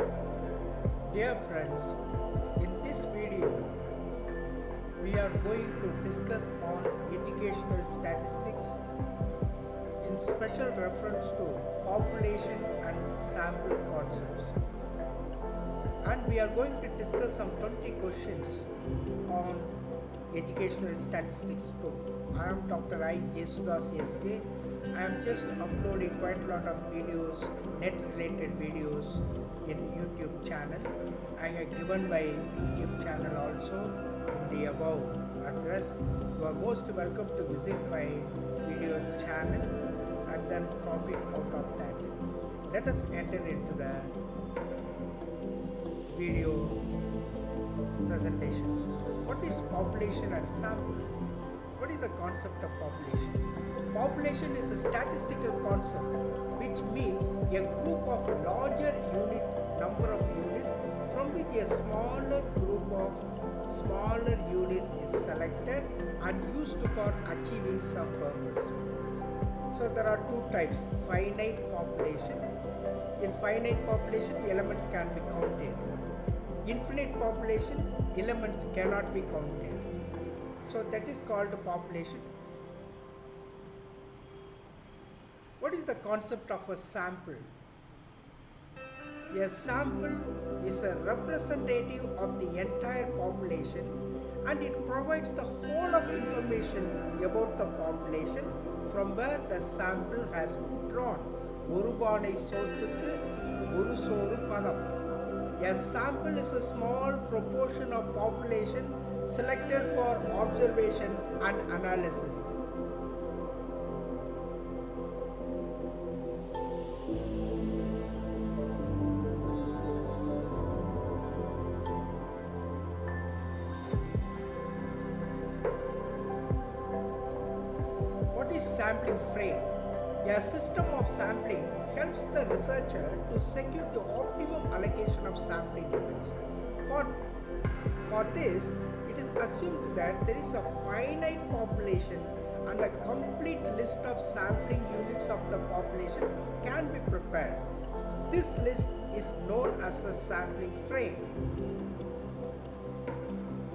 Dear friends, in this video we are going to discuss on educational statistics in special reference to population and sample concepts. And we are going to discuss some 20 questions on educational statistics too. I am Dr. I. Jesudas SJ. I am just uploading quite a lot of videos, net related videos in YouTube channel. I have given my YouTube channel also in the above address. You are most welcome to visit my video channel and then profit out of that. Let us enter into the video presentation. What is population and sample? What is the concept of population? Population is a statistical concept which means a group of larger number of units from which a smaller group of smaller units is selected and used for achieving some purpose. So there are two types: finite population. In finite population, elements can be counted. Infinite population, elements cannot be counted. So that is called population. What is the concept of a sample? A sample is a representative of the entire population and it provides the whole of information about the population from where the sample has been drawn. ஒரு பானை சோத்துக்கு ஒரு சோறு பதம். A sample is a small proportion of population selected for observation and analysis. What is sampling frame? A system of sampling helps the researcher to secure the optimum allocation of sampling units. For this, it is assumed that there is a finite population and a complete list of sampling units of the population can be prepared. This list is known as the sampling frame.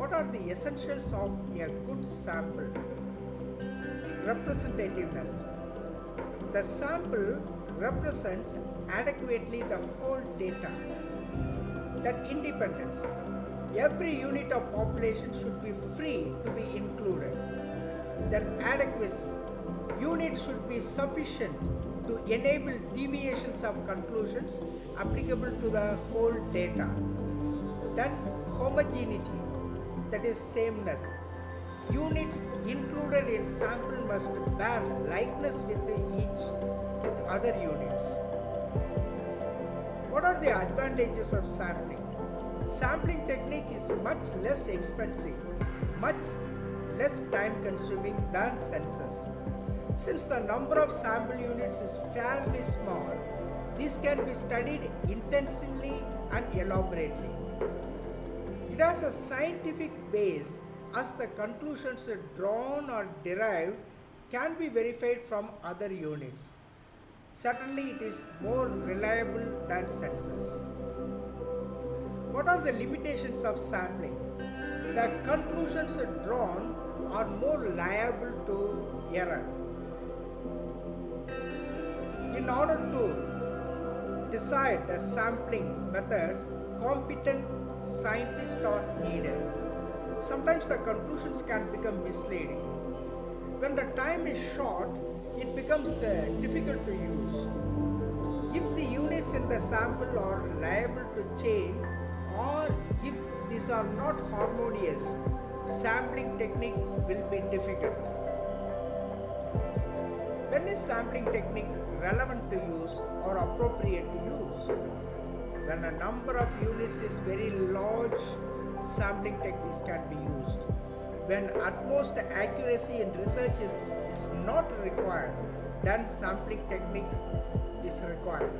What are the essentials of a good sample? Representativeness. The sample represents adequately the whole data. That independence. Every unit of population should be free to be included. Then adequacy. Units should be sufficient to enable deviations of conclusions applicable to the whole data. Then homogeneity. That is sameness. Units included in sample must bear likeness with other units. What are the advantages of sampling? Sampling technique is much less expensive, much less time consuming than census. Since the number of sample units is fairly small, this can be studied intensively and elaborately. It has a scientific base as the conclusions drawn or derived can be verified from other units. Certainly it is more reliable than census. What are the limitations of sampling? The conclusions drawn are more liable to error. In order to decide the sampling methods, competent scientists are needed. Sometimes the conclusions can become misleading. When the time is short, it becomes difficult to use. If the units in the sample are liable to change or if these are not harmonious, sampling technique will be difficult. When is sampling technique relevant to use or appropriate to use? When a number of units is very large, sampling techniques can be used. When utmost accuracy in research is not required, then sampling technique is required.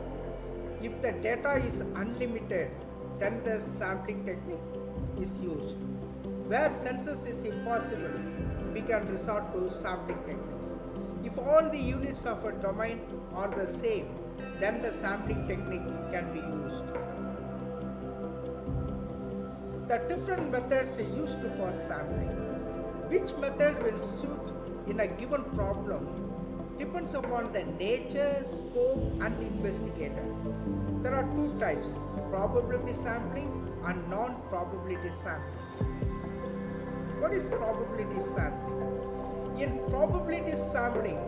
If the data is unlimited, then the sampling technique is used. Where census is impossible, we can resort to sampling techniques. If all the units of a domain are the same, then the sampling technique can be used. The different methods are used for sampling. Which method will suit in a given problem depends upon the nature, scope, and the investigator. There are two types: probability sampling and non-probability sampling. What is probability sampling? In probability sampling,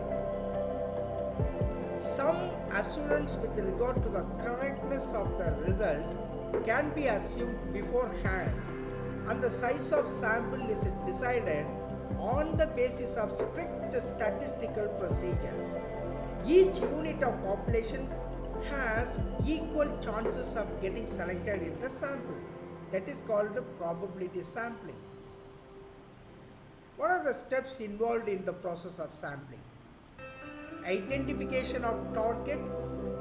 some assurance with regard to the correctness of the results can be assumed beforehand, and the size of sample is decided on the basis of strict statistical procedure. Each unit of population has equal chances of getting selected in the sample. That is called probability sampling. What are the steps involved in the process of sampling? Identification of target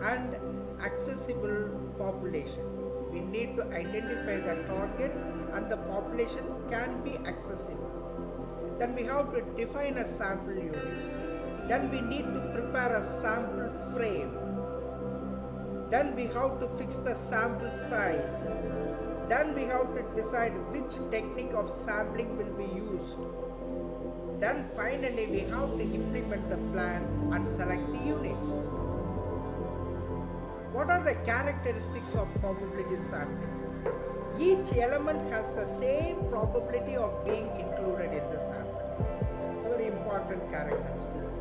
and accessible population. We need to identify the target and the population can be accessible. Then we have to define a sample unit. Then we need to prepare a sample frame. Then we have to fix the sample size. Then we have to decide which technique of sampling will be used. Then finally we have to implement the plan and select the units. What are the characteristics of probability sampling? Each element has the same probability of being included in the sample. It's a very important characteristics.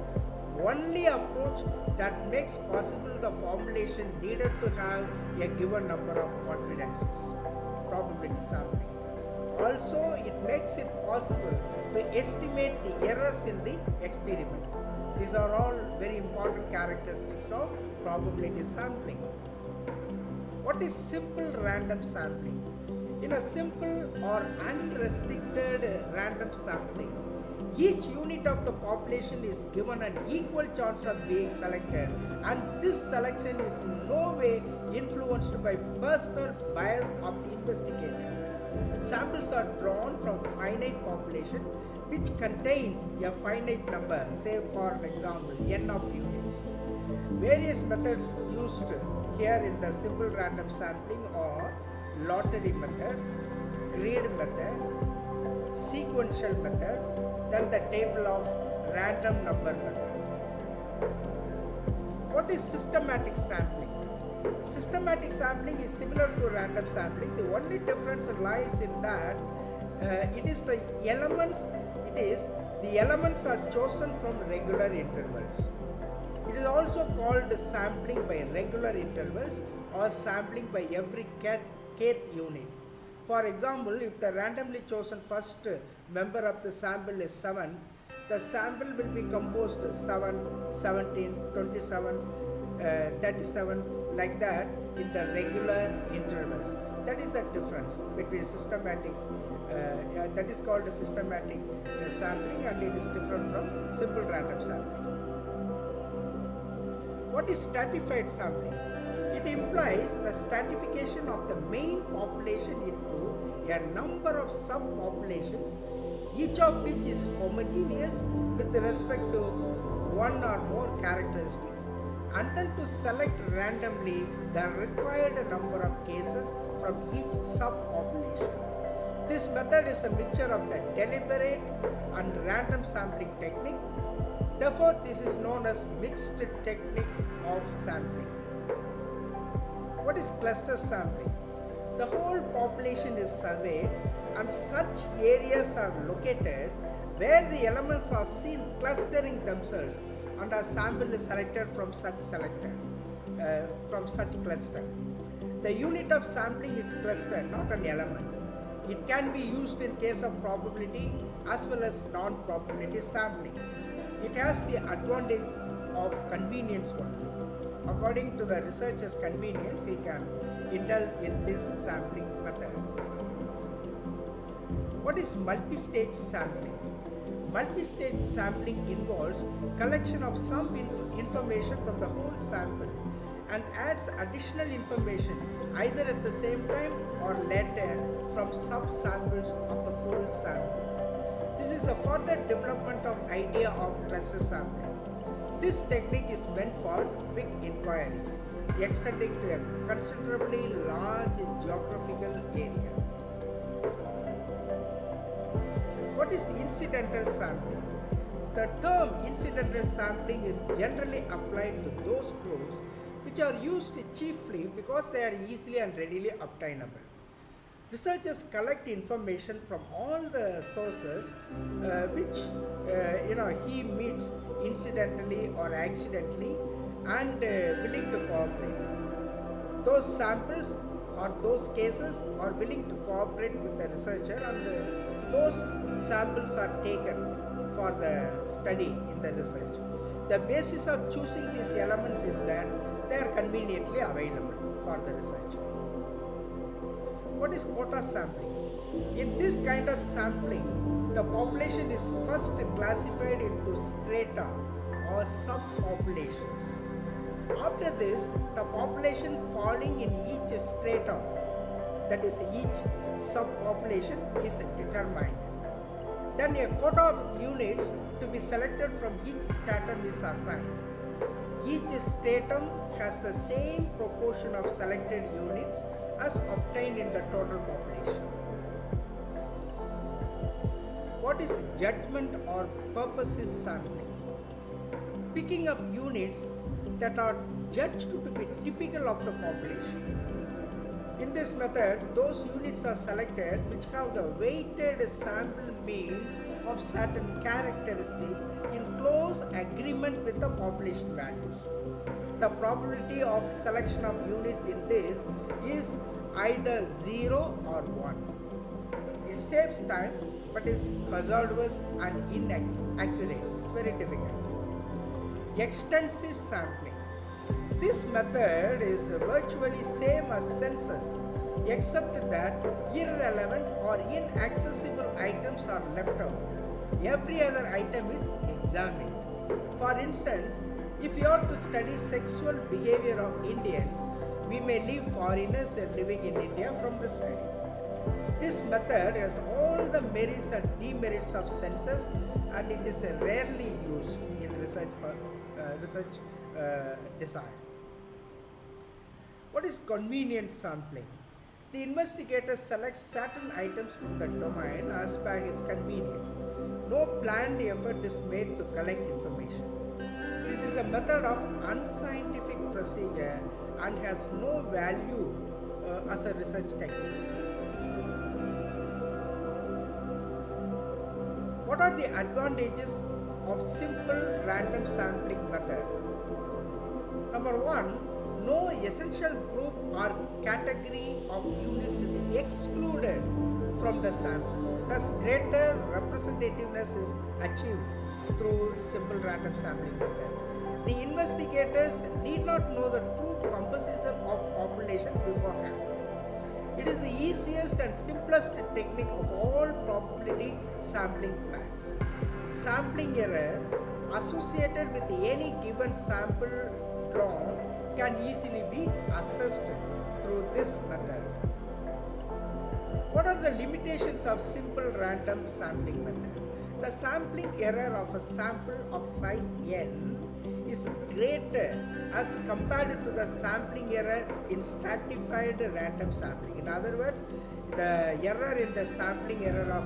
Only approach that makes possible the formulation needed to have a given number of confidences. Probability sampling. Also, it makes it possible to estimate the errors in the experiment. These are all very important characteristics of probability sampling. What is simple random sampling? In a simple or unrestricted random sampling, each unit of the population is given an equal chance of being selected, and this selection is in no way influenced by personal bias of the investigator. Samples are drawn from finite population which contains a finite number, say for an example n of units. Various methods used here in the simple random sampling are lottery method, grid method, sequential method, then the table of random number method. What is systematic sampling? Systematic sampling is similar to random sampling. The only difference lies in that the elements are chosen from regular intervals. It is also called sampling by regular intervals or sampling by every kth unit. For example, if the randomly chosen first member of the sample is 7th, the sample will be composed 7th, 17th, 27th, 37th, like that in the regular intervals. That is the difference between systematic, that is called systematic sampling, and it is different from simple random sampling. What is stratified sampling? It implies the stratification of the main population into a number of subpopulations, each of which is homogeneous with respect to one or more characteristics, and then to select randomly the required number of cases from each subpopulation. This method is a mixture of the deliberate and random sampling technique. Therefore, this is known as mixed technique of sampling. What is cluster sampling? The whole population is surveyed and such areas are located where the elements are seen clustering themselves, and a sample is selected from such cluster. The unit of sampling is cluster, not an element. It can be used in case of probability as well as non-probability sampling. It has the advantage of convenience only. According to the researcher's convenience, he can indulge in this sampling method. What is multi-stage sampling? Multi-stage sampling involves collection of some information from the whole sample and adds additional information either at the same time or later from sub-samples of the full sample. This is a further development of idea of cluster sampling. This technique is meant for big inquiries, extending to a considerably large geographical area. What is incidental sampling? The term incidental sampling is generally applied to those groups which are used chiefly because they are easily and readily obtainable. Researchers collect information from all the sources which he meets incidentally or accidentally and willing to cooperate. Those samples or those cases are willing to cooperate with the researcher, and those samples are taken for the study in the research. The basis of choosing these elements is that they are conveniently available for the research. What is quota sampling? In this kind of sampling, the population is first classified into strata or subpopulations. After this, the population falling in each stratum, that is each subpopulation, is determined. Then a quota of units to be selected from each stratum is assigned. Each stratum has the same proportion of selected units as obtained in the total population. What is judgment or purposive sampling? Picking up units that are judged to be typical of the population. In this method, those units are selected which have the weighted sample means of certain characteristics in close agreement with the population values. The probability of selection of units in this is either 0 or 1. It saves time but is hazardous and inaccurate. It's very difficult. Extensive sampling. This method is virtually same as census, except that irrelevant or inaccessible items are left out. Every other item is examined. For instance, if you are to study sexual behavior of Indians, we may leave foreigners living in India from the study. This method has all the merits and demerits of census, and it is rarely used in research design. What is convenient sampling? The investigator selects certain items from the domain as per his convenience. No planned effort is made to collect information. This is a method of unscientific procedure and has no value as a research technique. What are the advantages of simple random sampling method? Number one, no essential group or category of units is excluded from the sample. Thus, greater representativeness is achieved through simple random sampling method. The investigators need not know the true composition of population beforehand. It is the easiest and simplest technique of all probability sampling plans. Sampling error associated with any given sample drawn can easily be assessed through this method. What are the limitations of simple random sampling method? The sampling error of a sample of size n is greater as compared to the sampling error in stratified random sampling. In other words, the error in the sampling error of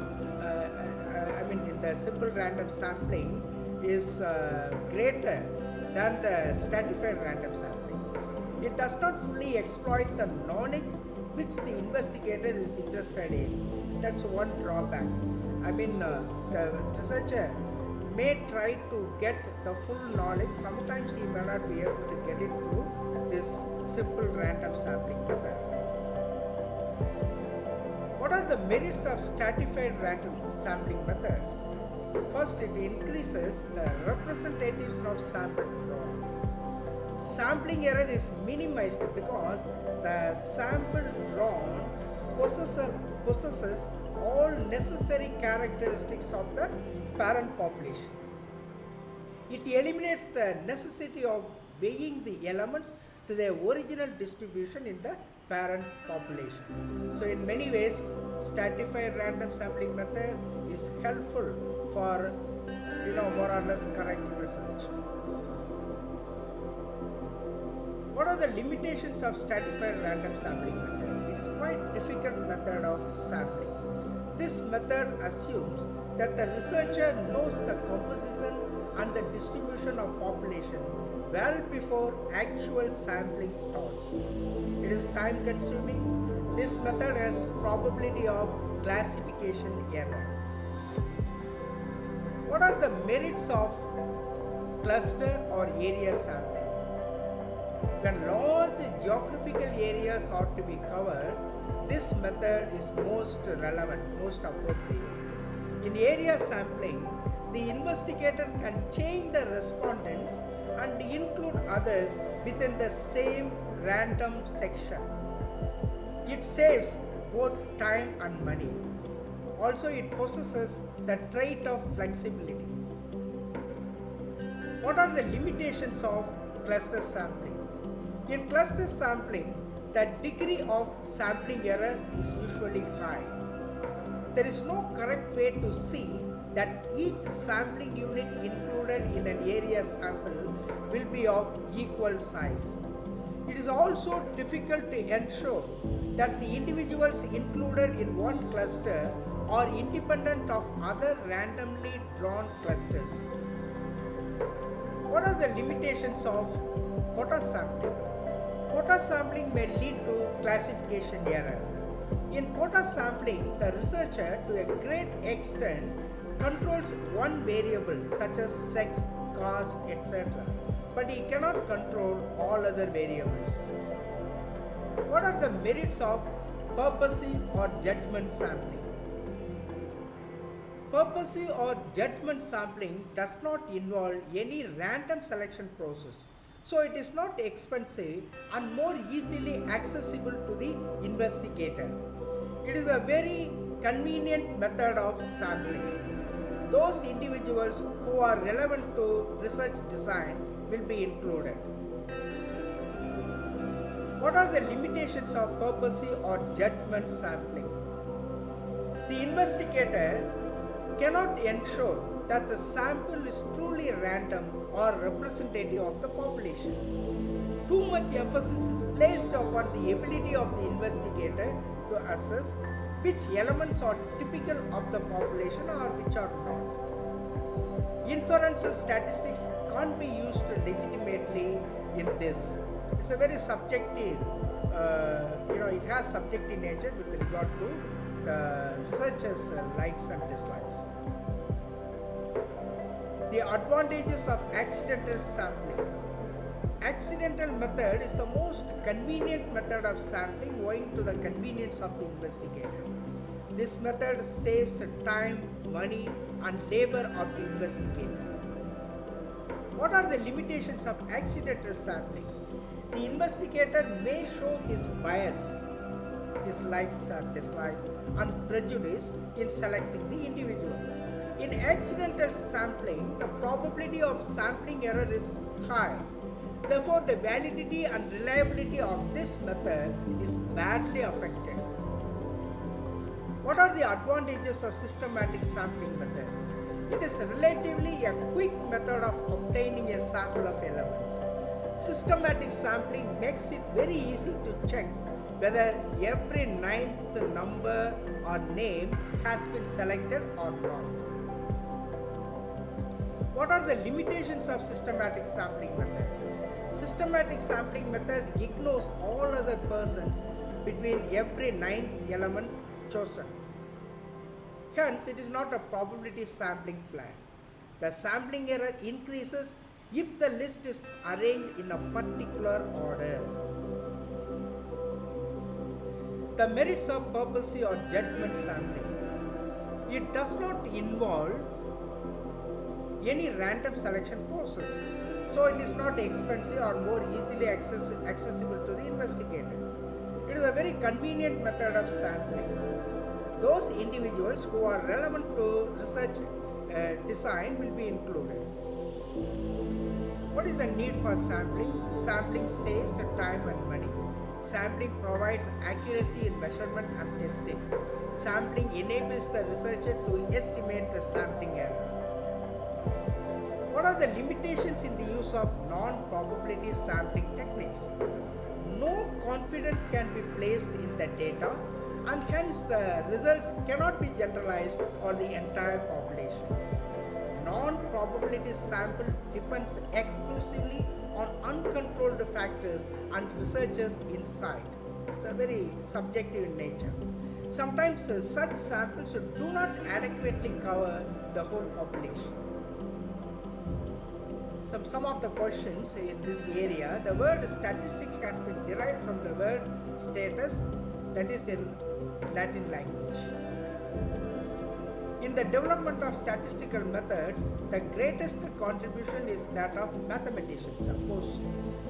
in the simple random sampling is greater than the stratified random sampling. It does not fully exploit the knowledge which the investigator is interested in. That's one drawback. The researcher may try to get the full knowledge. Sometimes he may not be able to get it through this simple random sampling method. What are the merits of stratified random sampling method? First, it increases the representation of sample drawn. Sampling error is minimized because the sample drawn possesses all necessary characteristics of the parent population. It eliminates the necessity of weighing the elements to their original distribution in the parent population. So in many ways, stratified random sampling method is helpful for more or less correct research. What are the limitations of stratified random sampling method? It is quite difficult method of sampling. This method assumes that the researcher knows the composition and the distribution of population well before actual sampling starts. It is time consuming. This method has probability of classification error. What are the merits of cluster or area sampling? When large geographical areas are to be covered, this method is most relevant, most appropriate. In area sampling, the investigator can change the respondents and include others within the same random section. It saves both time and money. Also, it possesses the trait of flexibility. What are the limitations of cluster sampling? In cluster sampling, the degree of sampling error is usually high. There is no correct way to see that each sampling unit included in an area sample will be of equal size. It is also difficult to ensure that the individuals included in one cluster are independent of other randomly drawn clusters. What are the limitations of quota sampling? Quota sampling may lead to classification error. In quota sampling, the researcher to a great extent controls one variable such as sex, caste, etc. but he cannot control all other variables. What are the merits of purposive or judgment sampling? Purposive or judgment sampling does not involve any random selection process, so it is not expensive and more easily accessible to the investigator. It is a very convenient method of sampling. Those individuals who are relevant to research design will be included. What are the limitations of purposive or judgment sampling? The investigator cannot ensure that the sample is truly random or representative of the population. Too much emphasis is placed upon the ability of the investigator to assess which elements are typical of the population or which are not. Inferential statistics can't be used legitimately in this. It's a very subjective, it has subjective nature with regard to the researchers' likes and dislikes. The advantages of accidental sampling. Accidental method is the most convenient method of sampling owing to the convenience of the investigator. This method saves time, money and labor of the investigator. What are the limitations of accidental sampling? The investigator may show his bias, his likes or dislikes and prejudice in selecting the individual. In accidental sampling, the probability of sampling error is high. Therefore, the validity and reliability of this method is badly affected. What are the advantages of systematic sampling method? It is relatively a quick method of obtaining a sample of elements. Systematic sampling makes it very easy to check whether every ninth number or name has been selected or not. What are the limitations of systematic sampling method? Systematic sampling method ignores all other persons between every ninth element chosen. Hence, it is not a probability sampling plan. The sampling error increases if the list is arranged in a particular order. The merits of purposive or judgment sampling. It does not involve any random selection process, so it is not expensive or more easily accessible to the investigator. It is a very convenient method of sampling. Those individuals who are relevant to research design will be included. What is the need for sampling? Sampling saves time and money. Sampling provides accuracy in measurement and testing. Sampling enables the researcher to estimate the sampling error. What are the limitations in the use of non-probability sampling techniques? No confidence can be placed in the data and hence the results cannot be generalized for the entire population. Non-probability sample depends exclusively on uncontrolled factors and researchers' insight. It's a very subjective in nature. Sometimes such samples do not adequately cover the whole population. Some of the questions in this area, the word statistics has been derived from the word status, that is in Latin language. In the development of statistical methods, the greatest contribution is that of mathematicians. Of course,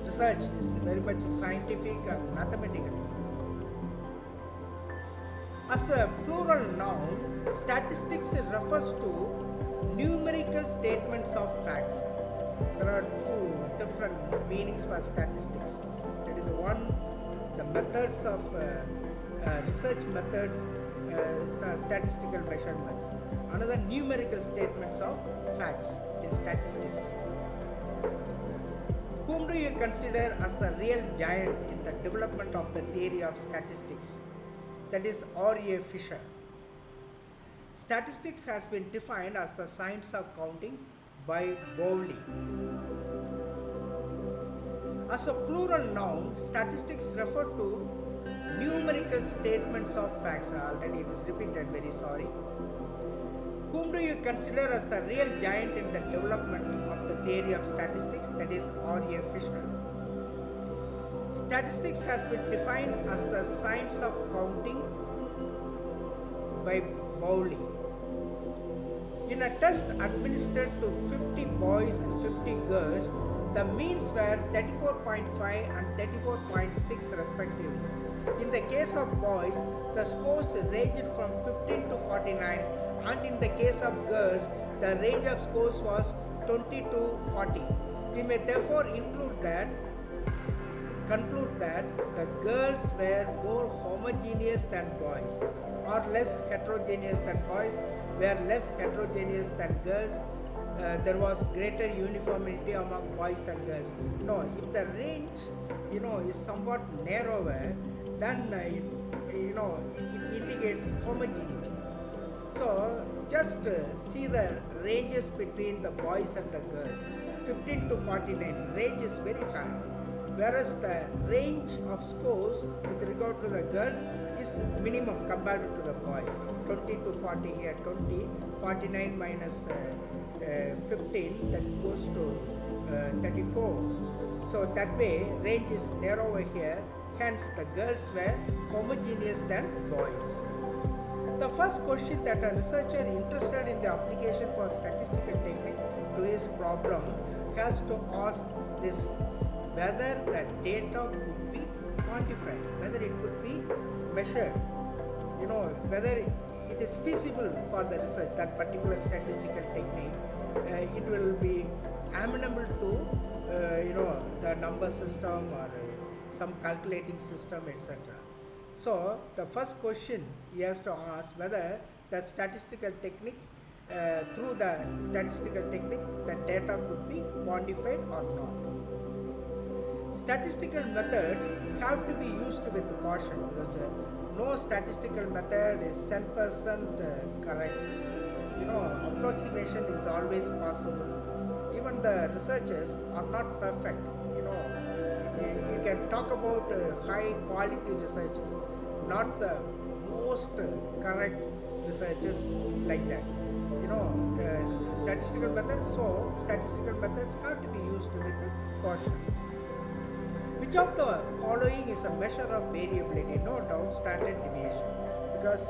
research is very much scientific and mathematical. As a plural noun, statistics refers to numerical statements of facts. There are two different meanings for statistics. That is one, the methods of research methods, statistical measurements. Another, numerical statements of facts in statistics. Whom do you consider as the real giant in the development of the theory of statistics? That is R.A. Fisher. Statistics has been defined as the science of counting by Bowley. As a plural noun, statistics refer to numerical statements of facts. Already it is repeated, very sorry. Whom do you consider as the real giant in the development of the theory of statistics? That is R.A. Fisher. Statistics has been defined as the science of counting by Bowley. In a test administered to 50 boys and 50 girls, the means were 34.5 and 34.6 respectively. In the case of boys, the scores ranged from 15 to 49, and in the case of girls, the range of scores was 20 to 40. We may therefore conclude that the girls were more homogeneous than boys, or less heterogeneous than boys, were less heterogeneous than girls. There was greater uniformity among boys than girls. No, if the range, is somewhat narrower, then it indicates homogeneity. So just see the ranges between the boys and the girls. 15 to 49, range is very high, whereas the range of scores with regard to the girls is minimum compared to the boys. 20 to 40 here, 20, 49 minus 15, that goes to 34. So that way range is narrower here, hence the girls were homogeneous than boys. The first question that a researcher interested in the application for statistical techniques to this problem has to ask this: whether the data could be quantified, whether it could be measured, whether it is feasible for the research, that particular statistical technique, it will be amenable to the number system or some calculating system, etc. So the first question he has to ask whether the statistical technique, through the statistical technique, the data could be quantified or not. Statistical methods have to be used with caution, because no statistical method is 100% correct. Approximation is always possible. Even the researchers are not perfect. You can talk about high quality researchers, not the most correct researchers like that. Statistical methods, so statistical methods have to be used with caution. Which of the following is a measure of variability? No doubt standard deviation, because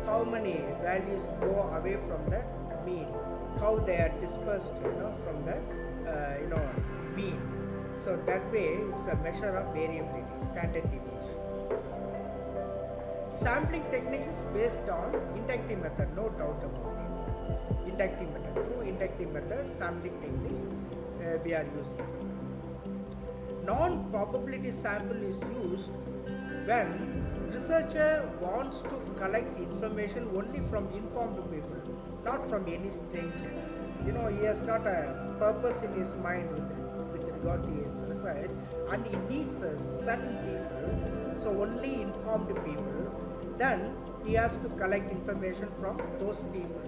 how many values go away from the mean, how they are dispersed from the mean. So that way it's a measure of variability, standard deviation. Sampling technique is based on inductive method, no doubt about it. Inductive method, through inductive method, sampling techniques we are using. Non-probability sample is used when researcher wants to collect information only from informed people, not from any stranger. He has got a purpose in his mind with regard to his research, and he needs certain people. So only informed people Then he has to collect information from those people.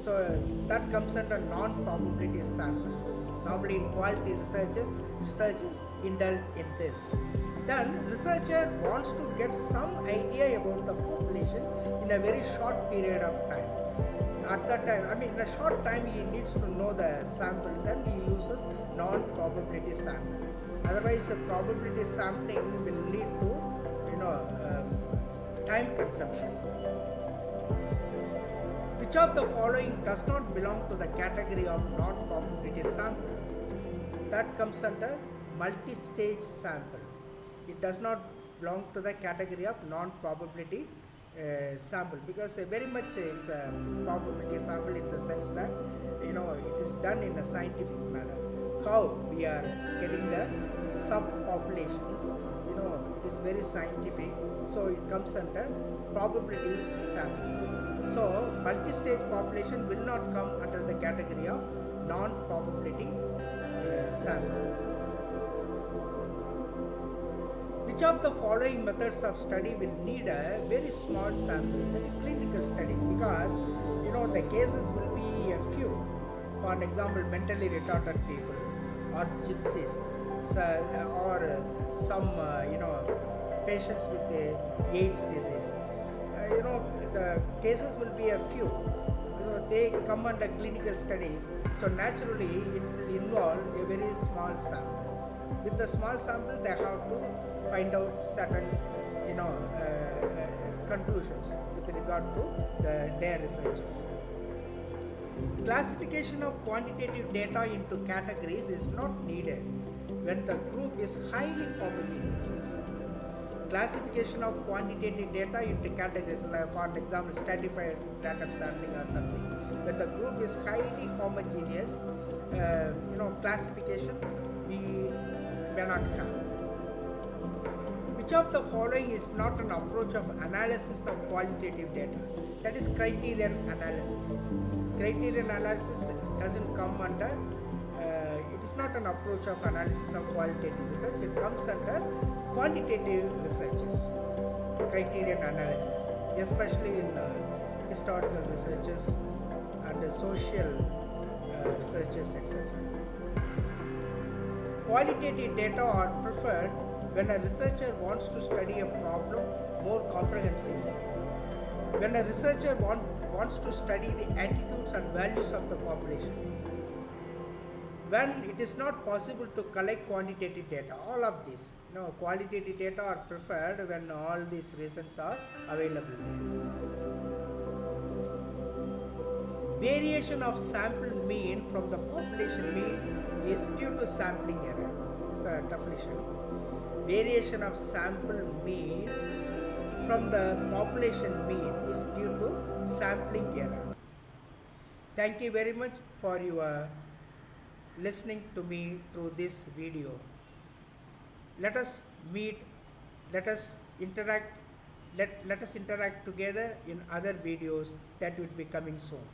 So that comes under non-probability sample. Normally in quality researchers indulge in this. Then researcher wants to get some idea about the population in a very short period of time. At that time, in a short time he needs to know the sample, then he uses non-probability sample. Otherwise, probability sampling will lead to time consumption. Which of the following does not belong to the category of non-probability sample? That comes under multi-stage sample. It does not belong to the category of non-probability sample, because very much it's a probability sample in the sense that it is done in a scientific manner. How we are getting the subpopulations, it is very scientific, so it comes under probability sample. So multi-stage population will not come under the category of non-probability sample. Which of the following methods of study will need a very small sample, that is clinical studies, because the cases will be a few. For an example, mentally retarded people or gypsies, or some patients with the AIDS disease. The cases will be a few. They come under clinical studies, so naturally it will involve a very small sample. With the small sample, they have to find out certain conclusions with regard to their researches. Classification of quantitative data into categories is not needed when the group is highly homogeneous. Classification of quantitative data into categories, like for example stratified random sampling or something, when the group is highly homogeneous, classification we may not have. Which of the following is not an approach of analysis of qualitative data? That is criterion analysis. Criterion analysis doesn't come under, it is not an approach of analysis of qualitative research, it comes under quantitative researches. Criterion analysis, especially in historical researches and social researches, etc. Qualitative data are preferred when a researcher wants to study a problem more comprehensively. When a researcher wants to study the attitudes and values of the population. When it is not possible to collect quantitative data, all of these, qualitative data are preferred when all these reasons are available there. Variation of sample mean from the population mean is due to sampling error. It's a definition. Variation of sample mean from the population mean is due to sampling error. Thank you very much for your listening to me through this video. Let us meet, let us interact together in other videos that will be coming soon.